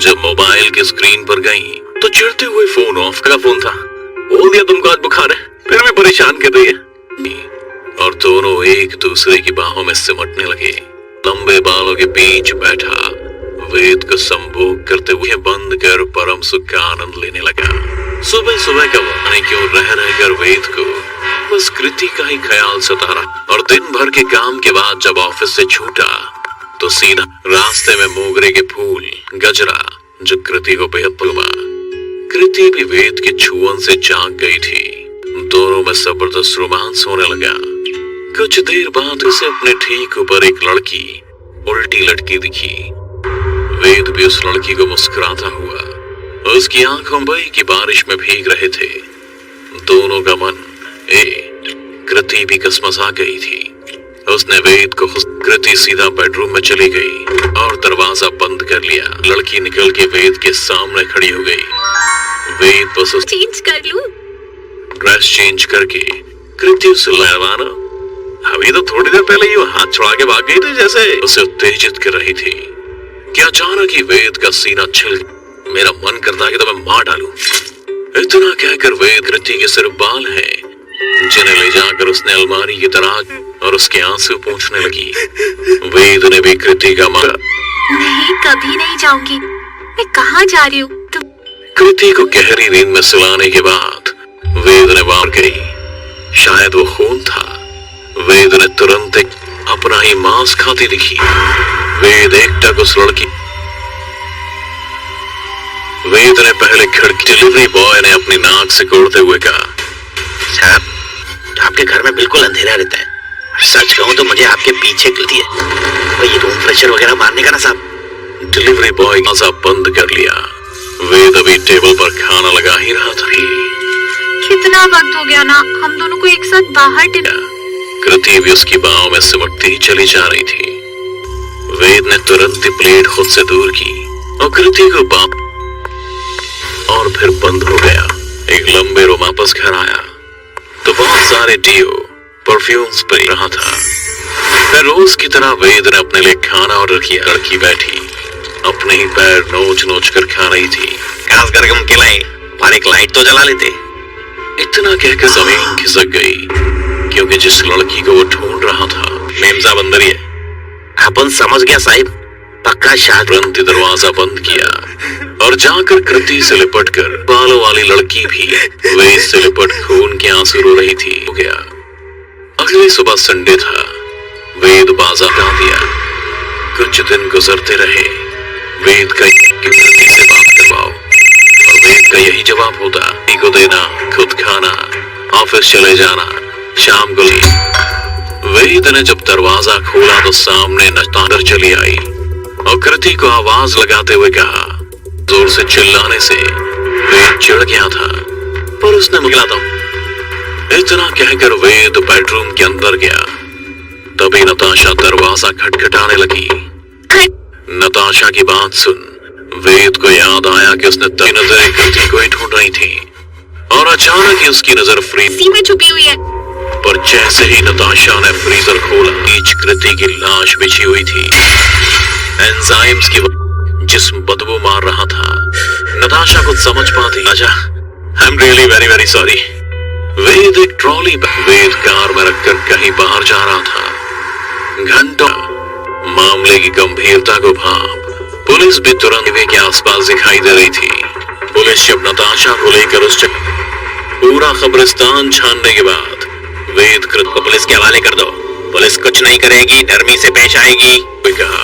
जब मोबाइल की स्क्रीन पर गई तो चिढ़ते हुए फोन ऑफ का फोन था। बोल दिया तुमको आज बुखार है, फिर भी परेशान कर रही है। और दोनों एक दूसरे की बाहों में सिमटने लगे। लंबे बालों के बीच बैठा वेद को संभोग करते हुए बंद कर परम सुख का आनंद लेने लगा। सुबह सुबह का वहां क्यों रह कर वेद को बस कृति का ही ख्याल सता रहा। और दिन भर के काम के बाद जब ऑफिस से छूटा तो सीधा रास्ते में मोगरे के फूल गजरा जो कृति को बेहद पलवा। कृति भी वेद के छुअन से जाग गई थी। दोनों में जबरदस्त रोमांस होने लगा। कुछ देर बाद उसे अपने ठीक ऊपर एक लड़की उल्टी लटकी दिखी। वेद भी उस लड़की को मुस्कुराता हुआ उसकी आंखों मई की बारिश में भीग रहे थे। दोनों का मन कृति भी कसमसा गई थी। उसने वेद को कृति सीधा बेडरूम में चली गई और दरवाजा बंद कर लिया। लड़की निकल के वेद के सामने खड़ी हो गई। वेद बस चेंज कर लूं? ड्रेस चेंज करके कृति उसे लहराना। अभी तो थोड़ी देर पहले ही वो हाथ छुड़ा के भाग गई थी, जैसे उसे उत्तेजित कर रही थी। क्या अचानक ही वेद का सीना छिल मेरा मन करता है कि तो मैं मार डालूं। इतना कहकर वेद कृति के सिर्फ बाल हैं जिन्हें ले जाकर उसने अलमारी की तरह और उसके आंसू पूछने लगी। वेद ने भी कृति का मारा। नहीं, कभी नहीं जाऊंगी। मैं कहाँ जा रही हूँ? तुम कृति को गहरी नींद में सुलाने के बाद वेद ने बाहर गई। शायद वो खून था। वेद ने तुरंत एक अपना ही मांस खाती दिखी। वेद एकटक उस लड़की। वेद ने पहले खिड़की डिलीवरी बॉय ने अपनी नाक से कोड़ते हुए कहा, साहब, आपके घर में बिल्कुल अंधेरा रहता है। सच कहूं तो मुझे आपके पीछे गिलती है। तो ये रूम फ्रेशर वगैरह मारने का ना साहब। डिलीवरी बॉय दरवाजा बंद कर लिया। वेद अभी टेबल पर खाना लगा ही रहा था। कितना वक्त हो गया ना, हम दोनों को एक साथ बाहर डिनर। कृति भी उसकी बाहों में सिमटती ही चली जा रही थी। वेद ने तुरंत ही प्लेट खुद से दूर की और कृति को बाप और फिर बंद हो गया। एक लंबे रूम वापस घर आया तो बहुत सारे डियो परफ्यूम स्प्रे रहा था। फिर रोज की तरह वेद ने अपने लिए खाना ऑर्डर किया। लड़की बैठी अपने ही पैर नोच नोच कर खा रही थी। खास करके हम खिलाए और एक लाइट तो जला लेते। इतना कहकर जमीन खिसक गई क्योंकि जिस लड़की को वो ढूंढ रहा था मेम साहब अंदर ही है। अपन समझ गया साहिब, पक्का शायद। तुरंत दरवाजा बंद किया और जाकर कृति से लिपट कर बालों वाली लड़की भी वेद से लिपट खून के आंसू रो रही थी। हो गया। अगली सुबह संडे था। वेद बाजार आ दिया। कुछ दिन गुजरते रहे। वेद का कृति से बात करवाओ और वेद का यही जवाब होता, को देना, खुद खाना, ऑफिस चले जाना, शाम को। वेद ने जब दरवाजा खोला तो सामने नतांदर चली आई और कृति को आवाज लगाते हुए कहा। जोर से चिल्लाने से वेद चिढ़ गया था पर उसने मिला था। इतना कहकर वेद बेडरूम के अंदर गया। तभी नताशा दरवाजा खटखटाने लगी। नताशा की बात सुन वेद को याद आया कि उसने तय नजर कृति को ही ढूंढ रही थी और अचानक ही उसकी नजर फ्रीजर में छुपी हुई है। पर जैसे ही नताशा ने फ्रीजर खोला बीच कृति की लाश बिछी हुई थी। एंजाइम्स की जिस्म बदबू मार रहा था। नताशा कुछ समझ पाती। आजा, I am really very very sorry. Ved एक ट्रॉली वेद कार में रखकर कहीं बाहर जा रहा था। घंटों मामले की गंभीरता को भाप पुलिस भी तुरंत वे के आसपास दिखाई दे रही थी। पुलिस जब नताशा को लेकर उस पूरा कब्रिस्तान छानने के बाद वेद कृत को पुलिस के हवाले कर दो। पुलिस कुछ नहीं करेगी, नरमी से पेश आएगी। कोई कहा,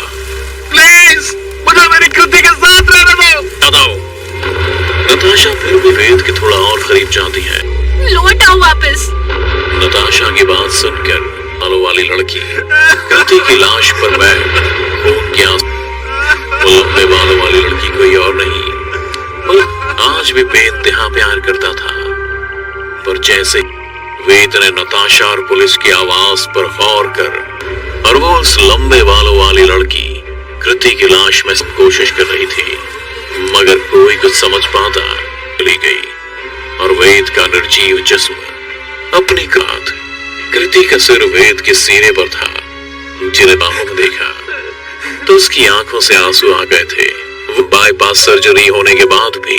प्लीज मुझे मेरी कृति के साथ रहने दो। नताशा फिर भी वेद के थोड़ा और करीब जाती है। लौट आओ वापस। नताशा की बात सुनकर बालों वाली लड़की कृति की लाश पर बैठ खून के आंसू। लंबे बालों वाली लड़की कोई और नहीं, आज भी बेइंतहा प्यार करता था। पर जैसे वेद ने नताशा और पुलिस की आवाज पर गौर कर और वो उस लंबे बालों वाली लड़की कृति की लाश में कोशिश कर रही थी मगर कोई कुछ समझ पाता चली गई और वेद का निर्जीव जिस्म अपनी कात कृति का सिर वेद के सीने पर था। जिन्हें बाहों में देखा तो उसकी आंखों से आंसू आ गए थे। वो बाईपास सर्जरी होने के बाद भी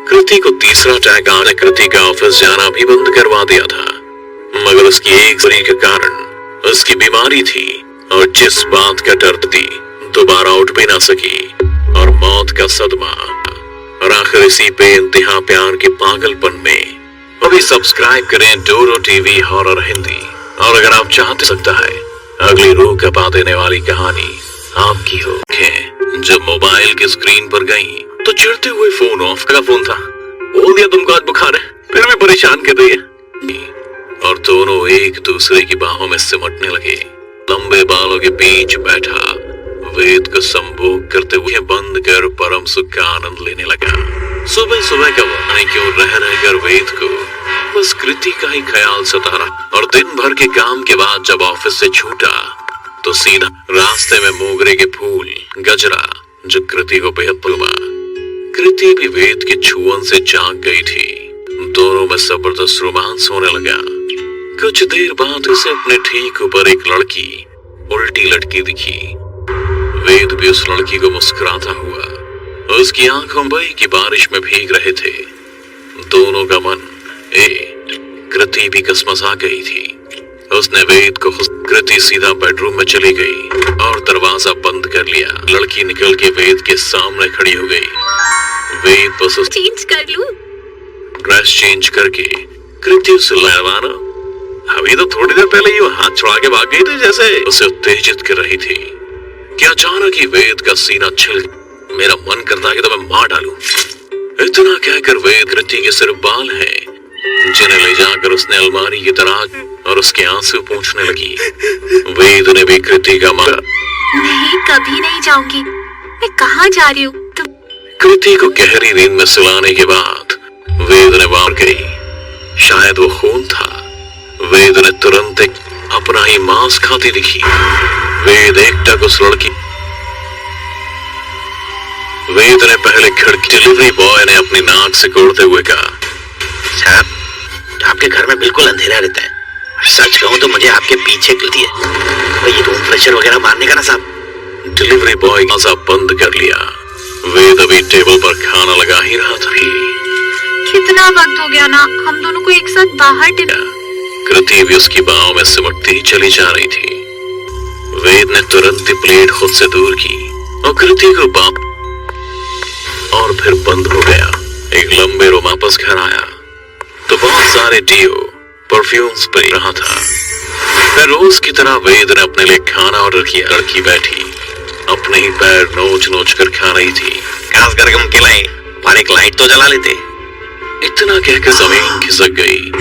कृति को तीसरा अटैक आने कृति का ऑफिस जाना भी बंद करवा दिया था। मगर उसकी एक दूरी के कारण उसकी बीमारी थी और जिस बात का डर थी दोबारा उठ भी ना सकी और मौत का सदमा। और आखिर इसी पे इंतहा प्यार के पागलपन में अभी सब्सक्राइब करें डोरो टीवी हॉरर हिंदी। और अगर आप चाहते सकता है अगली रूह कपा देने वाली कहानी आपकी हो। जब मोबाइल की स्क्रीन पर गई तो चिढ़ते हुए फोन ऑफ का फोन था। बोल दिया तुमको आज बुखार है, फिर भी परेशान कर रही है। और दोनों एक दूसरे की बाहों में सिमटने लगे। लंबे बालों के बीच बैठा वेद को संभोग करते हुए बंद कर परम सुख का आनंद लेने लगा। सुबह सुबह का वक्त क्यों रह रहकर वेद को बस कृति का ही ख्याल सता रहा। और दिन भर के काम के बाद जब ऑफिस से छूटा तो सीधा रास्ते में मोगरे के फूल गजरा जो कृति को बेहद पुलवा। कृति भी वेद के छुअन से जाग गई थी। दोनों में जबरदस्त रोमांस होने लगा। कुछ देर बाद उसे अपने ठीक ऊपर एक लड़की उल्टी लटकी दिखी। वेद भी उस लड़की को मुस्कुराता हुआ उसकी आंखों मई की बारिश में भीग रहे थे। दोनों का मन कृति भी कसमसा गई थी। उसने वेद को कृति सीधा बेडरूम में चली गई और दरवाजा बंद कर लिया। लड़की निकल के वेद के सामने खड़ी हो गई। वेद बस चेंज कर लूं? ड्रेस चेंज करके कृति उसे लहराना। अभी तो थोड़ी देर पहले ही हाथ छुड़ा के भाग गई थी जैसे उसे उत्तेजित कर रही थी कि अचानक ही वेद का सीना छिल मेरा मन करता है कि तो मैं मार डालूं। इतना कहकर वेद कृति के सिर्फ बाल हैं जिन्हें ले जाकर उसने अलमारी की तरह और उसके आंसू पूछने लगी। वेद ने भी कृति का मारा। नहीं, कभी नहीं जाऊंगी। मैं कहाँ जा रही हूँ? तुम कृति को गहरी नींद में सुलाने के बाद वेद ने वार गई। शायद वो खून था। वेद ने तुरंत एक अपना ही मांस खाती दिखी। वेद एकटक उस लड़की वेद ने पहले खिड़की डिलीवरी बॉय ने अपनी नाक से कोड़ते हुए कहा, साहब आपके घर में बिल्कुल अंधेरा रहता है। सच कहूं तो मुझे आपके पीछे खुलती है। तो ये रूम फ्रेशर वगैरह मारने का ना साहब। डिलीवरी बॉय दरवाजा बंद कर लिया। वेद अभी टेबल पर खाना लगा ही रहा था। कितना वक्त हो गया ना, हम दोनों को एक साथ बाहर डिनर। कृति भी उसकी बाहों में सिमटती ही चली जा रही थी। वेद ने तुरंत ही प्लेट खुद से दूर की और कृति को बाप और फिर बंद हो गया। एक लंबे रो वापस घर आया तो बहुत सारे डियो परफ्यूम स्प्रे रहा था। फिर रोज की तरह वेद ने अपने लिए खाना ऑर्डर किया। लड़की बैठी अपने ही पैर नोच नोच कर खा रही थी। खास करके हम खिलाए और एक लाइट तो जला लेते। इतना कहकर जमीन खिसक गई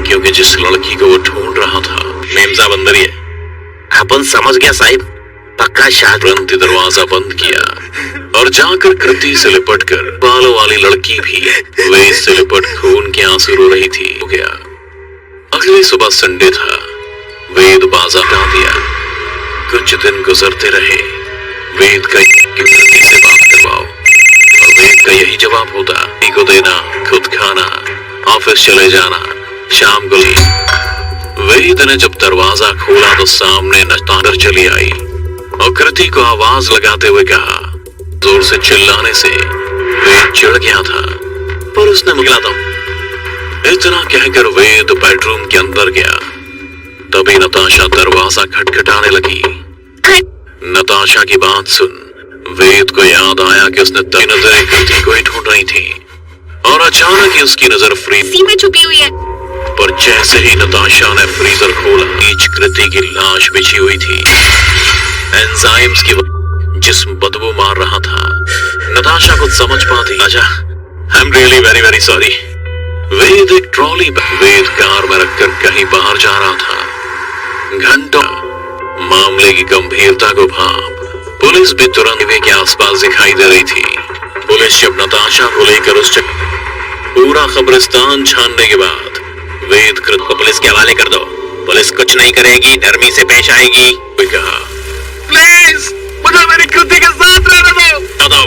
क्योंकि जिस लड़की को वो ढूंढ रहा था मेम साहब अंदर ही है। अपन समझ गया साहिब, पक्का शायद। तुरंत ही दरवाजा बंद किया और जाकर कृति से लिपटकर बालों वाली लड़की भी वेद से लिपट खून के आंसू रो रही थी हो गया। अगली सुबह संडे था। वेद बाजार आ दिया। कुछ दिन गुजरते रहे। वेद का कृति से बात करवाओ और वेद का यही जवाब होता, को देना, खुद खाना, ऑफिस चले जाना, शाम को वेद ने जब दरवाजा खोला तो सामने नतांदर चली आई और कृति को आवाज लगाते हुए कहा। जोर से चिल्लाने से वेद चिढ़ गया था पर उसने मिला था। इतना कहकर वेद बेडरूम के अंदर गया। तभी नताशा दरवाजा खटखटाने लगी। नताशा की बात सुन वेद को याद आया कि उसने तभी नजर कृति को ही ढूंढ रही थी और अचानक ही उसकी नजर फ्रीज में छुपी हुई है। पर जैसे ही नताशा ने फ्रीजर खोला बीच कृति की लाश बिछी हुई थी। एंजाइम्स की जिस्म बदबू मार रहा था। नताशा कुछ समझ पाती। आजा, I am really very very sorry. Ved एक ट्रॉली वेद कार में रखकर कहीं बाहर जा रहा था। घंटों मामले की गंभीरता को भाप पुलिस भी तुरंत वे के आसपास दिखाई दे रही थी। पुलिस जब नताशा को लेकर उस पूरा कब्रिस्तान छानने के बाद वेद कृत को पुलिस के हवाले कर दो। पुलिस कुछ नहीं करेगी, नरमी से पेश आएगी। कहा, प्लीज मुझे मेरी कृति के साथ रहने दो।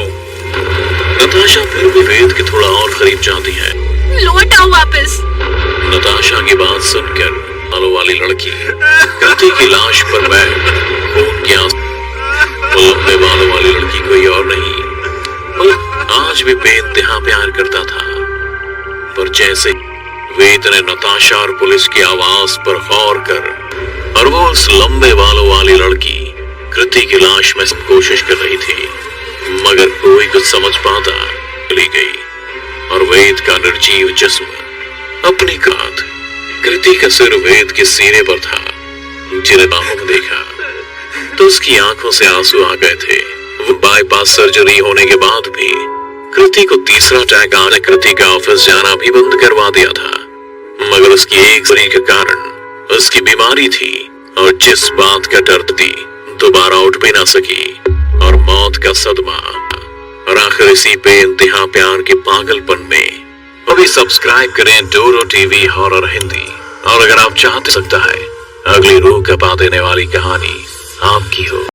नताशा फिर भी वेद के थोड़ा और करीब जाती है। लौट आओ वापस। नताशा की बात सुनकर बालों वाली लड़की कृति की लाश पर बैठ खून के आंसू। लंबे बालों वाली लड़की कोई और नहीं आज भी बेइंतहा प्यार करता था। पर जैसे वेद ने नताशा और पुलिस की आवाज पर गौर कर और वो उस लंबे बालों वाली लड़की कृति की लाश में कोशिश कर रही थी, मगर कोई कुछ समझ पाता चली गई और वेद का निर्जीव जिस्म अपनी कांध कृति का सिर वेद के सीने पर था। जिन्हें बाहों में देखा तो उसकी आंखों से आंसू आ गए थे। वो बाईपास सर्जरी होने के बाद भी कृति को तीसरा अटैक आने कृति का ऑफिस जाना भी बंद करवा दिया था, मगर उसकी एक सरी के कारण उसकी बीमारी थी और जिस बात का डर थी दोबारा उठ भी ना सकी और मौत का सदमा। और आखिर इसी बेइंतहा प्यार के पागलपन में अभी सब्सक्राइब करें डोरो टीवी हॉरर हिंदी। और अगर आप चाहते सकता है अगली रूह कपा देने वाली कहानी आपकी हो।